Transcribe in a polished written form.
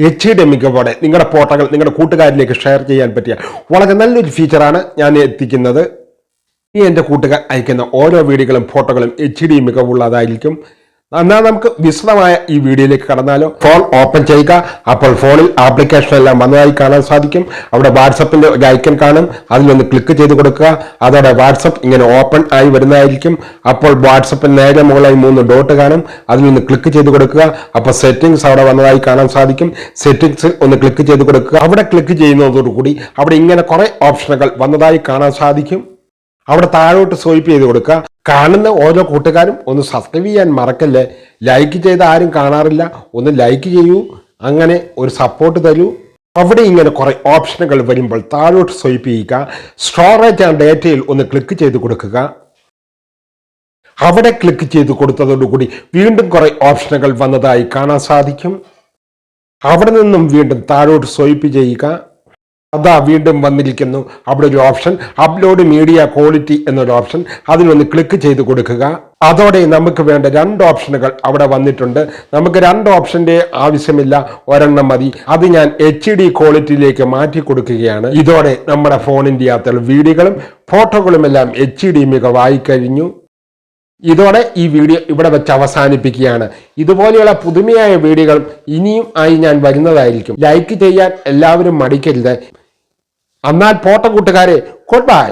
HD മികവോടെ നിങ്ങളുടെ ഫോട്ടോകൾ നിങ്ങളുടെ കൂട്ടുകാരിലേക്ക് ഷെയർ ചെയ്യാൻ പറ്റിയ വളരെ നല്ലൊരു ഫീച്ചറാണ് ഞാൻ എത്തിക്കുന്നത്. ഈ എൻ്റെ കൂട്ടുകാർ അയക്കുന്ന ഓരോ വീഡിയോകളും ഫോട്ടോകളും HD മികവുള്ളതായിരിക്കും. എന്നാൽ നമുക്ക് വിശദമായ ഈ വീഡിയോയിലേക്ക് കടന്നാലോ. ഫോൺ ഓപ്പൺ ചെയ്യുക. അപ്പോൾ ഫോണിൽ ആപ്ലിക്കേഷൻ എല്ലാം വന്നതായി കാണാൻ സാധിക്കും. അവിടെ വാട്സപ്പിന്റെ ഒരു ഐക്കൺ കാണും, അതിലൊന്ന് ക്ലിക്ക് ചെയ്ത് കൊടുക്കുക. അതോടെ വാട്സപ്പ് ഇങ്ങനെ ഓപ്പൺ ആയി വരുന്നതായിരിക്കും. അപ്പോൾ വാട്സപ്പിന് നേരെ മുകളിലായി 3 ഡോട്ട് കാണും, അതിലൊന്ന് ക്ലിക്ക് ചെയ്ത് കൊടുക്കുക. അപ്പോൾ സെറ്റിംഗ്സ് അവിടെ വന്നതായി കാണാൻ സാധിക്കും. സെറ്റിംഗ്സിൽ ഒന്ന് ക്ലിക്ക് ചെയ്ത് കൊടുക്കുക. അവിടെ ക്ലിക്ക് ചെയ്യുന്നതോടുകൂടി അവിടെ ഇങ്ങനെ കുറെ ഓപ്ഷനുകൾ വന്നതായി കാണാൻ സാധിക്കും. അവിടെ താഴോട്ട് സ്വൈപ്പ് ചെയ്ത് കൊടുക്കുക. കാണുന്ന ഓരോ കൂട്ടുകാരും ഒന്ന് സബ്സ്ക്രൈബ് ചെയ്യാൻ മറക്കല്ലേ. ലൈക്ക് ചെയ്ത് ആരും കാണാറില്ല, ഒന്ന് ലൈക്ക് ചെയ്യൂ, അങ്ങനെ ഒരു സപ്പോർട്ട് തരൂ. അവിടെ ഇങ്ങനെ കുറെ ഓപ്ഷനുകൾ വരുമ്പോൾ താഴോട്ട് സ്വൈപ്പ് ചെയ്യുക. സ്റ്റോറേജ് ആൻഡ് ഡേറ്റയിൽ ഒന്ന് ക്ലിക്ക് ചെയ്ത് കൊടുക്കുക. അവിടെ ക്ലിക്ക് ചെയ്ത് കൊടുത്തതോടുകൂടി വീണ്ടും കുറെ ഓപ്ഷനുകൾ വന്നതായി കാണാൻ സാധിക്കും. അവിടെ നിന്നും വീണ്ടും താഴോട്ട് സ്വൈപ്പ് ചെയ്യുക. അതാ വീണ്ടും വന്നിരിക്കുന്നു. അവിടെ ഒരു ഓപ്ഷൻ അപ്ലോഡ് മീഡിയ ക്വാളിറ്റി എന്നൊരു ഓപ്ഷൻ, അതിലൊന്ന് ക്ലിക്ക് ചെയ്ത് കൊടുക്കുക. അതോടെ നമുക്ക് വേണ്ട 2 ഓപ്ഷനുകൾ അവിടെ വന്നിട്ടുണ്ട്. നമുക്ക് 2 ഓപ്ഷന്റെ ആവശ്യമില്ല, ഒരെണ്ണം മതി. അത് ഞാൻ HD ക്വാളിറ്റിയിലേക്ക് മാറ്റി കൊടുക്കുകയാണ്. ഇതോടെ നമ്മുടെ ഫോണിന്റെ അകത്തുള്ള വീഡിയോകളും ഫോട്ടോകളും എല്ലാം HD മികവായി കഴിഞ്ഞു. ഇതോടെ ഈ വീഡിയോ ഇവിടെ വെച്ച് അവസാനിപ്പിക്കുകയാണ്. ഇതുപോലെയുള്ള പുതുമയായ വീഡിയോകളും ഇനിയും ആയി ഞാൻ വരുന്നതായിരിക്കും. ലൈക്ക് ചെയ്യാൻ എല്ലാവരും മടിക്കരുത്. എന്നാൽ പോട്ടെ കൂട്ടുകാരെ, ഗുഡ് ബൈ.